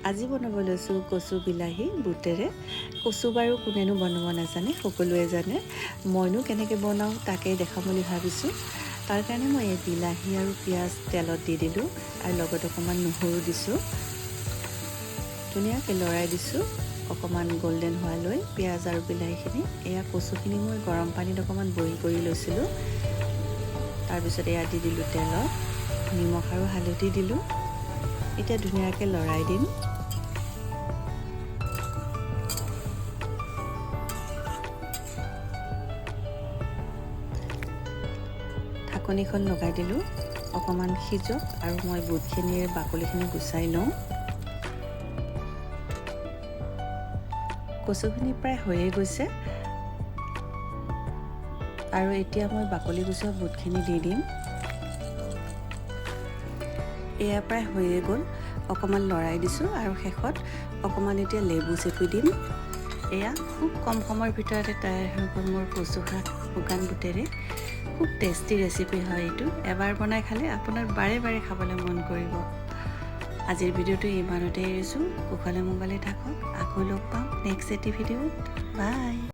আজি বনাব লৈছোঁ কচু বিলাহী বুটেৰে। কচু বাৰু কোনেনো বনাব নাজানে, সকলোৱে জানে। মইনো কেনেকৈ বনাওঁ তাকেই দেখাম বুলি ভাবিছোঁ। তাৰ কাৰণে মই এই বিলাহী আৰু পিঁয়াজ তেলত দি দিলোঁ আৰু লগত অকণমান নহৰু দিছোঁ। ধুনীয়াকৈ লৰাই দিছোঁ অকণমান গল্ডেন হোৱালৈ পিঁয়াজ আৰু বিলাহীখিনি। এয়া কচুখিনি মই গৰম পানীত অকণমান বইল কৰি লৈছিলোঁ। তাৰপিছত এয়া দি দিলোঁ তেলত, নিমখ আৰু হালধি দিলোঁ। এতিয়া ধুনীয়াকৈ লৰাই দিম। ঢাকনিখন লগাই দিলোঁ, অকণমান সিজক আৰু মই বুটখিনিৰ বাকলিখিনি গুচাই লওঁ। কচুখিনি প্ৰায় হৈয়ে গৈছে আৰু এতিয়া মই বাকলি গুচোৱা বুটখিনি দি দিম। এয়া প্ৰায় হৈয়ে গ'ল, অকণমান লৰাই দিছোঁ আৰু শেষত অকণমান এতিয়া লেবু চেপি দিম। এয়া খুব কম সময়ৰ ভিতৰতে তৈয়াৰ হৈ গ'ল মোৰ কচু শাক শুকান বুটেৰে। খুব টেষ্টি ৰেচিপি হয় এইটো। এবাৰ বনাই খালে আপোনাৰ বাৰে বাৰে খাবলৈ মন কৰিব। আজিৰ ভিডিঅ'টো ইমানতে এৰিছোঁ। কুশলে মংগলে থাকক। আকৌ লগ পাম নেক্সট এটি ভিডিঅ'ত। বাই।